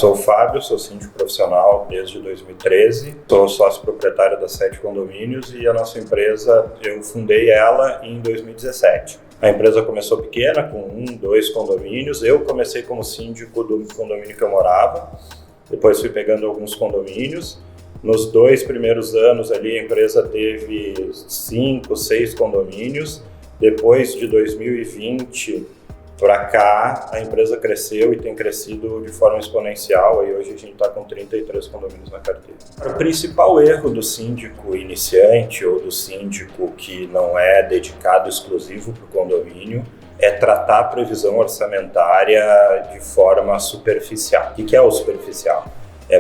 Sou o Fábio, sou síndico profissional desde 2013, sou sócio proprietário da 7 Condomínios e a nossa empresa, eu fundei ela em 2017. A empresa começou pequena, com 1, 2 condomínios. Eu comecei como síndico do condomínio que eu morava, depois fui pegando alguns condomínios. Nos 2 primeiros anos ali a empresa teve 5, 6 condomínios. Depois de 2020 para cá, a empresa cresceu e tem crescido de forma exponencial. E hoje a gente está com 33 condomínios na carteira. O principal erro do síndico iniciante ou do síndico que não é dedicado exclusivo para o condomínio é tratar a previsão orçamentária de forma superficial. O que é o superficial?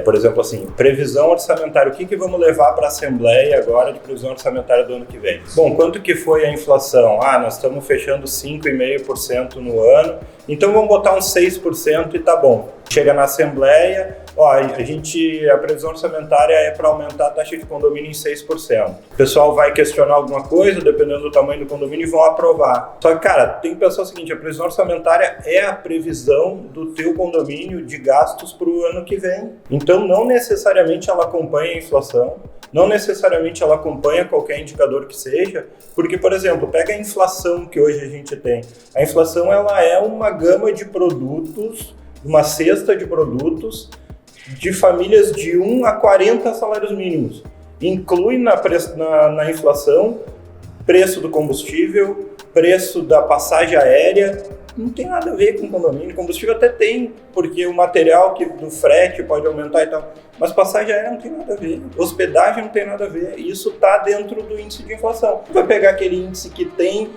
Por exemplo, assim, previsão orçamentária. O que vamos levar para a Assembleia agora de previsão orçamentária do ano que vem? Bom, quanto que foi a inflação? Nós estamos fechando 5,5% no ano, então vamos botar uns 6% e tá bom. Chega na Assembleia, a previsão orçamentária é para aumentar a taxa de condomínio em 6%. O pessoal vai questionar alguma coisa, dependendo do tamanho do condomínio, e vão aprovar. Só que, cara, tem que pensar o seguinte, a previsão orçamentária é a previsão do teu condomínio de gastos para o ano que vem. Então, não necessariamente ela acompanha a inflação, não necessariamente ela acompanha qualquer indicador que seja, porque, por exemplo, pega a inflação que hoje a gente tem. A inflação, ela é uma gama de produtos, uma cesta de produtos de famílias de 1 a 40 salários mínimos. Inclui na inflação preço do combustível, preço da passagem aérea. Não tem nada a ver com condomínio. Combustível até tem, porque o material do frete pode aumentar e tal. Mas passagem aérea não tem nada a ver. Hospedagem não tem nada a ver. Isso está dentro do índice de inflação. Vai pegar aquele índice que tem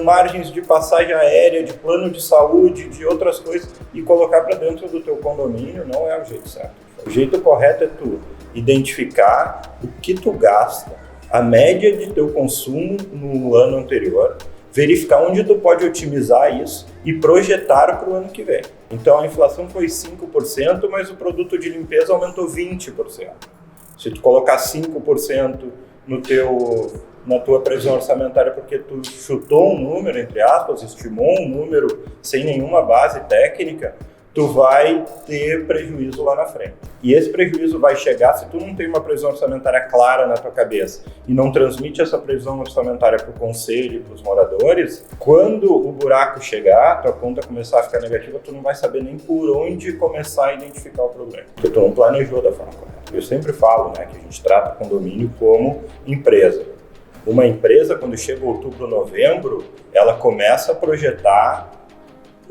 margens de passagem aérea, de plano de saúde, de outras coisas e colocar para dentro do teu condomínio. Não é o jeito certo. O jeito correto é tu identificar o que tu gasta, a média de teu consumo no ano anterior, verificar onde tu pode otimizar isso e projetar para o ano que vem. Então a inflação foi 5%, mas o produto de limpeza aumentou 20%. Se tu colocar 5% na tua previsão orçamentária porque tu chutou um número, entre aspas, estimou um número sem nenhuma base técnica, tu vai ter prejuízo lá na frente. E esse prejuízo vai chegar se tu não tem uma previsão orçamentária clara na tua cabeça e não transmite essa previsão orçamentária para o conselho e para os moradores, quando o buraco chegar, tua conta começar a ficar negativa, tu não vai saber nem por onde começar a identificar o problema, porque tu não planejou da forma correta. Eu sempre falo, que a gente trata o condomínio como empresa. Uma empresa, quando chega outubro, novembro, ela começa a projetar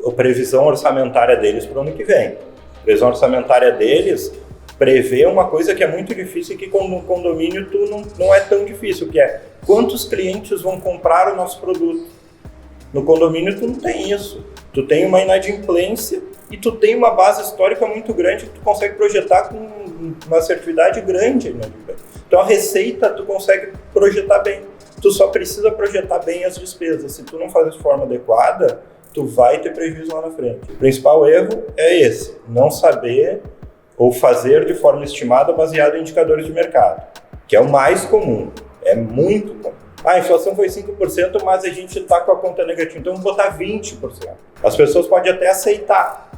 a previsão orçamentária deles para o ano que vem. A previsão orçamentária deles prevê uma coisa que é muito difícil e que no condomínio não é tão difícil, que é quantos clientes vão comprar o nosso produto. No condomínio tu não tem isso. Tu tem uma inadimplência e tu tem uma base histórica muito grande que tu consegue projetar com uma assertividade grande. Então a receita tu consegue projetar bem. Tu só precisa projetar bem as despesas. Se tu não faz de forma adequada, tu vai ter prejuízo lá na frente. O principal erro é esse, não saber ou fazer de forma estimada baseado em indicadores de mercado, que é o mais comum, é muito comum. A inflação foi 5%, mas a gente está com a conta negativa, então vamos botar 20%. As pessoas podem até aceitar,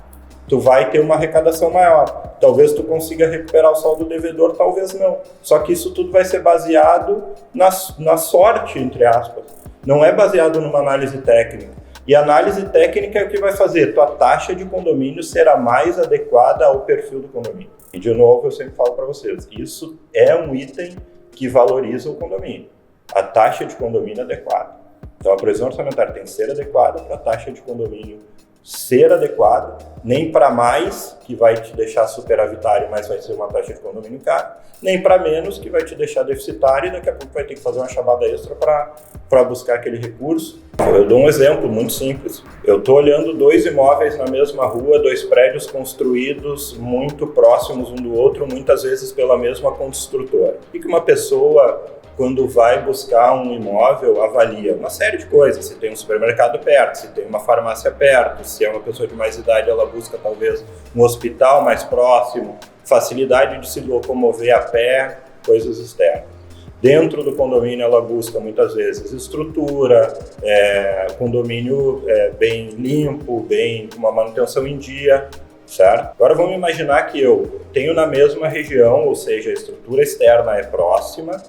tu vai ter uma arrecadação maior, talvez tu consiga recuperar o saldo devedor, talvez não. Só que isso tudo vai ser baseado na sorte, entre aspas, não é baseado numa análise técnica. E a análise técnica é o que vai fazer tua taxa de condomínio será mais adequada ao perfil do condomínio. E, de novo, eu sempre falo para vocês, isso é um item que valoriza o condomínio. A taxa de condomínio adequada. Então, a previsão orçamentária tem que ser adequada para a taxa de condomínio ser adequada, nem para mais, que vai te deixar superavitário, mas vai ser uma taxa de condomínio cara, nem para menos, que vai te deixar deficitário e daqui a pouco vai ter que fazer uma chamada extra para buscar aquele recurso. Eu dou um exemplo muito simples. Eu estou olhando 2 imóveis na mesma rua, 2 prédios construídos muito próximos um do outro, muitas vezes pela mesma construtora. E que uma pessoa, quando vai buscar um imóvel, avalia uma série de coisas. Se tem um supermercado perto, se tem uma farmácia perto, se é uma pessoa de mais idade, ela busca talvez um hospital mais próximo, facilidade de se locomover a pé, coisas externas. Dentro do condomínio ela busca muitas vezes estrutura, condomínio bem limpo, bem com uma manutenção em dia. certo? Agora vamos imaginar que eu tenho na mesma região, ou seja, a estrutura externa é próxima,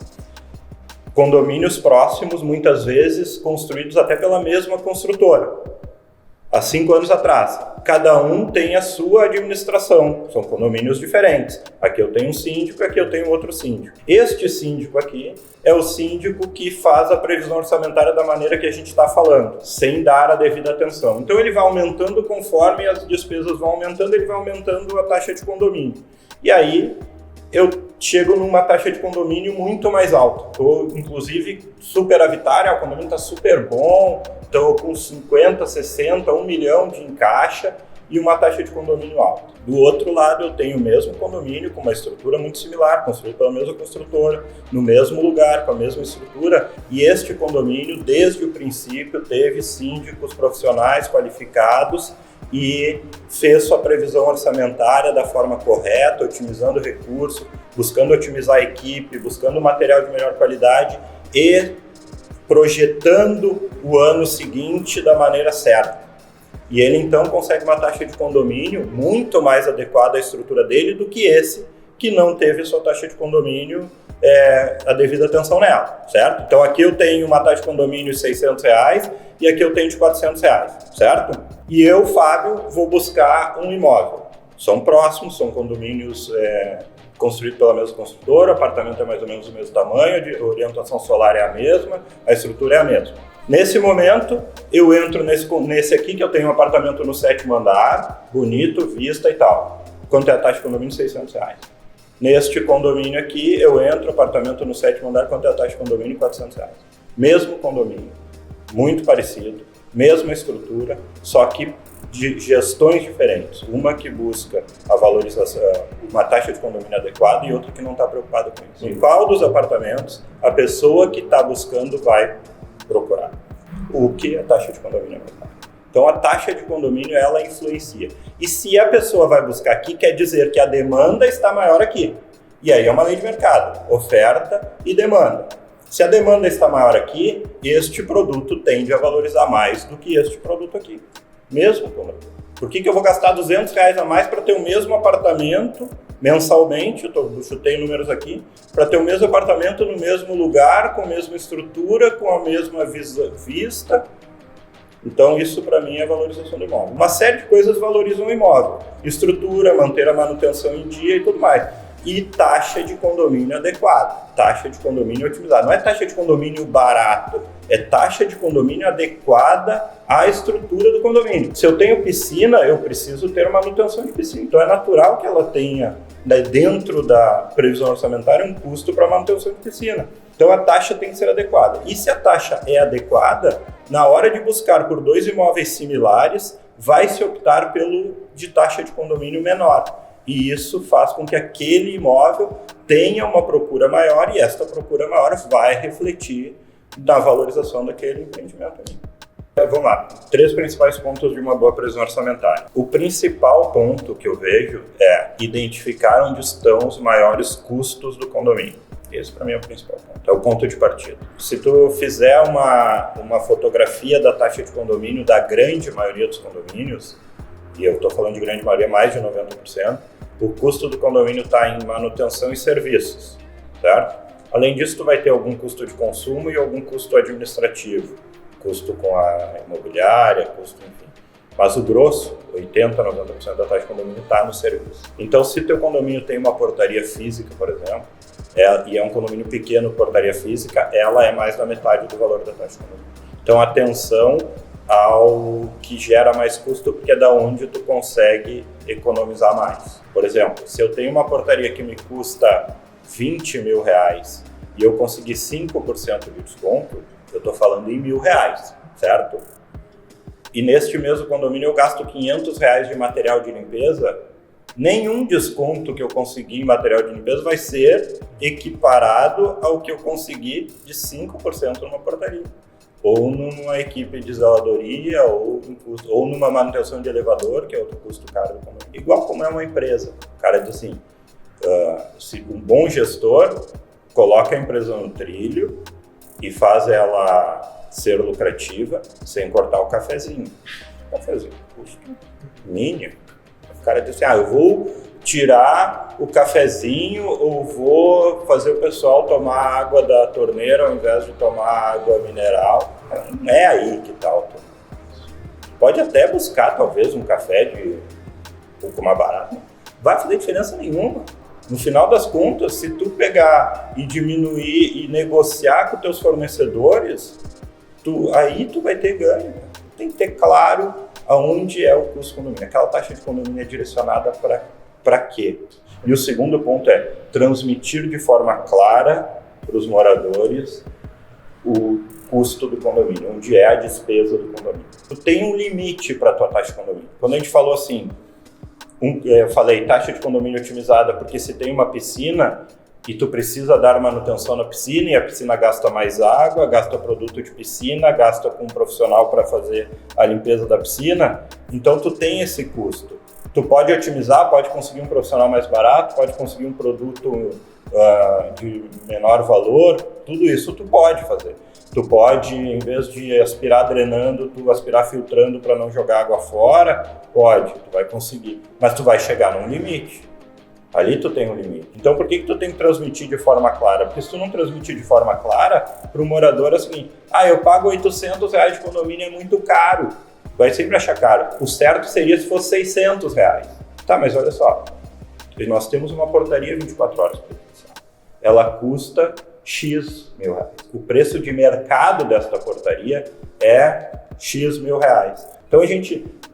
condomínios próximos, muitas vezes construídos até pela mesma construtora. Há 5 anos atrás, cada um tem a sua administração, são condomínios diferentes. Aqui eu tenho um síndico, aqui eu tenho outro síndico. Este síndico aqui é o síndico que faz a previsão orçamentária da maneira que a gente está falando, sem dar a devida atenção. Então ele vai aumentando conforme as despesas vão aumentando, ele vai aumentando a taxa de condomínio. E aí eu chego numa taxa de condomínio muito mais alta. Estou, inclusive, superavitária, o condomínio está super bom, estou com 50, 60, 1 milhão de encaixa e uma taxa de condomínio alta. Do outro lado, eu tenho o mesmo condomínio com uma estrutura muito similar, construído pela mesma construtora, no mesmo lugar, com a mesma estrutura, e este condomínio, desde o princípio, teve síndicos profissionais qualificados e fez sua previsão orçamentária da forma correta, otimizando o recurso, buscando otimizar a equipe, buscando material de melhor qualidade e projetando o ano seguinte da maneira certa. E ele então consegue uma taxa de condomínio muito mais adequada à estrutura dele do que esse que não teve sua taxa de condomínio a devida atenção nela, certo? Então aqui eu tenho uma taxa de condomínio de R$600 e aqui eu tenho de R$400, certo? E eu, Fábio, vou buscar um imóvel. São próximos, são condomínios construídos pela mesma construtora, o apartamento é mais ou menos do mesmo tamanho, a orientação solar é a mesma, a estrutura é a mesma. Nesse momento, eu entro nesse aqui, que eu tenho um apartamento no 7º andar, bonito, vista e tal. Quanto é a taxa de condomínio? R$600. Neste condomínio aqui, eu entro, apartamento no 7º andar, quanto é a taxa de condomínio? R$400. Mesmo condomínio, muito parecido, mesma estrutura, só que de gestões diferentes. Uma que busca a valorização, uma taxa de condomínio adequada e outra que não está preocupada com isso. Em qual dos apartamentos a pessoa que está buscando vai procurar? O que a taxa de condomínio adequada? Então a taxa de condomínio ela influencia. E se a pessoa vai buscar aqui, quer dizer que a demanda está maior aqui. E aí é uma lei de mercado, oferta e demanda. Se a demanda está maior aqui, este produto tende a valorizar mais do que este produto aqui. Mesmo condomínio. Por que eu vou gastar R$200 a mais para ter o mesmo apartamento mensalmente? Eu chutei números aqui, para ter o mesmo apartamento no mesmo lugar, com a mesma estrutura, com a mesma vista. Então isso para mim é valorização do imóvel. Uma série de coisas valorizam o imóvel. Estrutura, manter a manutenção em dia e tudo mais. E taxa de condomínio adequada, taxa de condomínio otimizada. Não é taxa de condomínio barato, é taxa de condomínio adequada à estrutura do condomínio. Se eu tenho piscina, eu preciso ter manutenção de piscina. Então é natural que ela tenha, dentro da previsão orçamentária, um custo para manutenção de piscina. Então a taxa tem que ser adequada. E se a taxa é adequada, na hora de buscar por 2 imóveis similares, vai se optar pelo de taxa de condomínio menor. E isso faz com que aquele imóvel tenha uma procura maior e esta procura maior vai refletir na valorização daquele empreendimento ali. Vamos lá, 3 principais pontos de uma boa previsão orçamentária. O principal ponto que eu vejo é identificar onde estão os maiores custos do condomínio. Esse para mim é o principal ponto, é o ponto de partida. Se tu fizer uma fotografia da taxa de condomínio da grande maioria dos condomínios, e eu estou falando de grande maioria, mais de 90%, o custo do condomínio está em manutenção e serviços, certo? Além disso, tu vai ter algum custo de consumo e algum custo administrativo, custo com a imobiliária, custo, enfim. Mas o grosso, 80%, 90% da taxa de condomínio está no serviço. Então, se teu condomínio tem uma portaria física, por exemplo, e é um condomínio pequeno, portaria física, ela é mais da metade do valor da taxa de condomínio. Então, atenção ao que gera mais custo, porque é da onde tu consegue economizar mais. Por exemplo, se eu tenho uma portaria que me custa R$20 mil e eu conseguir 5% de desconto, eu estou falando em R$1.000, certo? E neste mesmo condomínio eu gasto R$500 de material de limpeza, nenhum desconto que eu conseguir em material de limpeza vai ser equiparado ao que eu consegui de 5% numa portaria. Ou numa equipe de zeladoria, ou numa manutenção de elevador, que é outro custo caro do condomínio. Igual como é uma empresa. O cara diz assim, se um bom gestor coloca a empresa no trilho e faz ela ser lucrativa sem cortar o cafezinho. Cafezinho, custo mínimo. cara diz assim, eu vou tirar o cafezinho ou vou fazer o pessoal tomar água da torneira ao invés de tomar água mineral. Não é aí que está o autonomia. Pode até buscar, talvez, um café de um pouco mais barato. Não vai fazer diferença nenhuma. No final das contas, se tu pegar e diminuir e negociar com teus fornecedores, aí tu vai ter ganho. Tem que ter claro aonde é o custo de condomínio. Aquela taxa de condomínio é direcionada para quê? E o segundo ponto é transmitir de forma clara para os moradores o custo do condomínio, onde é a despesa do condomínio. Tu tem um limite para a tua taxa de condomínio. Quando a gente falou assim, eu falei taxa de condomínio otimizada, porque se tem uma piscina e tu precisa dar manutenção na piscina e a piscina gasta mais água, gasta produto de piscina, gasta com um profissional para fazer a limpeza da piscina, então tu tem esse custo. Tu pode otimizar, pode conseguir um profissional mais barato, pode conseguir um produto de menor valor, tudo isso tu pode fazer. Tu pode, em vez de aspirar drenando, tu aspirar filtrando para não jogar água fora, pode, tu vai conseguir. Mas tu vai chegar num limite. Ali tu tem um limite. Então por que tu tem que transmitir de forma clara? Porque se tu não transmitir de forma clara, para o morador é o seguinte, eu pago R$800 de condomínio, é muito caro. Vai sempre achar caro. O certo seria se fosse R$600. Tá, mas olha só, nós temos uma portaria 24 horas. Ela custa X mil reais. O preço de mercado desta portaria é X mil reais. Então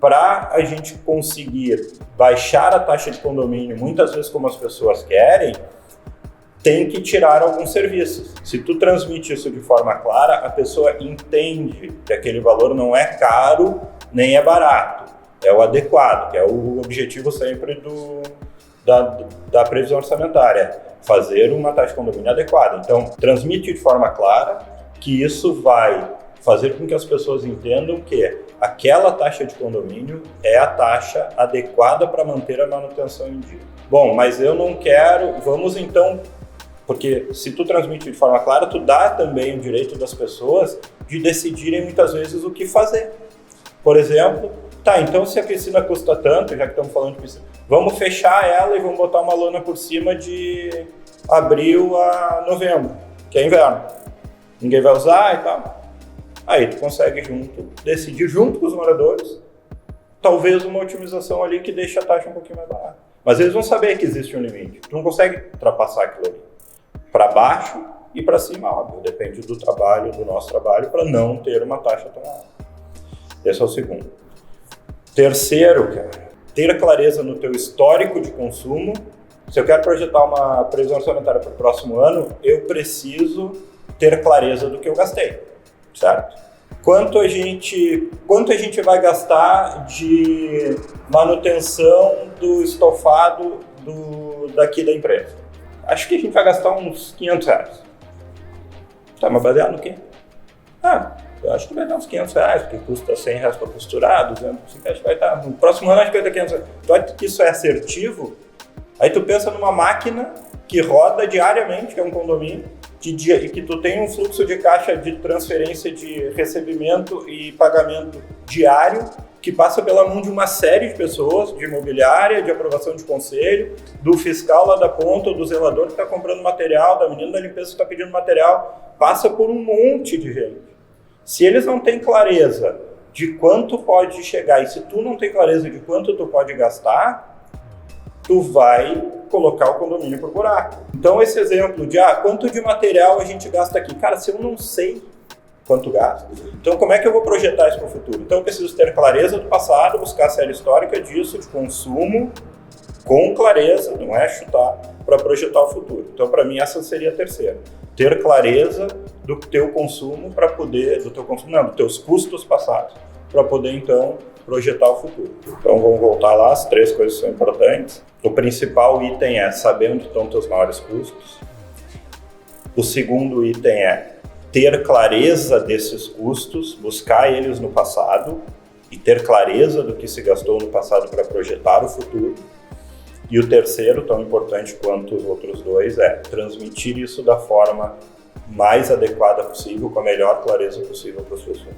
para a gente conseguir baixar a taxa de condomínio, muitas vezes como as pessoas querem, tem que tirar alguns serviços. Se tu transmite isso de forma clara, a pessoa entende que aquele valor não é caro nem é barato, é o adequado, que é o objetivo sempre da previsão orçamentária, fazer uma taxa de condomínio adequada. Então, transmite de forma clara que isso vai fazer com que as pessoas entendam que aquela taxa de condomínio é a taxa adequada para manter a manutenção em dia. Bom, mas eu não quero, vamos então, porque se tu transmite de forma clara, tu dá também o direito das pessoas de decidirem muitas vezes o que fazer. Por exemplo, então se a piscina custa tanto, já que estamos falando de piscina, vamos fechar ela e vamos botar uma lona por cima de abril a novembro, que é inverno. Ninguém vai usar e tal. Aí tu consegue decidir junto com os moradores, talvez uma otimização ali que deixe a taxa um pouquinho mais barata. Mas eles vão saber que existe um limite. Tu não consegue ultrapassar aquilo ali. Para baixo e para cima, óbvio. Depende do nosso trabalho, para não ter uma taxa tão alta. Esse é o segundo. Terceiro, ter clareza no teu histórico de consumo. Se eu quero projetar uma previsão orçamentária para o próximo ano, eu preciso ter clareza do que eu gastei, certo? Quanto a gente vai gastar de manutenção do estofado daqui da empresa? Acho que a gente vai gastar uns R$500. Tá, mas baseado no quê? Eu acho que vai dar uns R$500, porque custa R$100 para costurar, 200, acho que vai estar. No próximo ano acho que vai dar R$500. Tu acha que isso é assertivo? Aí tu pensa numa máquina que roda diariamente, que é um condomínio, e que tu tem um fluxo de caixa de transferência de recebimento e pagamento diário, que passa pela mão de uma série de pessoas, de imobiliária, de aprovação de conselho, do fiscal lá da ponta, do zelador que está comprando material, da menina da limpeza que está pedindo material, passa por um monte de gente. Se eles não têm clareza de quanto pode chegar, e se tu não tem clareza de quanto tu pode gastar, tu vai colocar o condomínio por buraco. Então esse exemplo de quanto de material a gente gasta aqui, cara, se eu não sei quanto gasta, então como é que eu vou projetar isso para o futuro? Então eu preciso ter clareza do passado, buscar a série histórica disso, de consumo, com clareza, não é chutar, para projetar o futuro. Então para mim essa seria a terceira. Ter clareza do teu consumo dos teus custos passados, para poder então projetar o futuro. Então vamos voltar lá, as três coisas são importantes. O principal item é saber onde estão teus maiores custos. O segundo item é ter clareza desses custos, buscar eles no passado e ter clareza do que se gastou no passado para projetar o futuro. E o terceiro, tão importante quanto os outros dois, é transmitir isso da forma mais adequada possível, com a melhor clareza possível para as pessoas.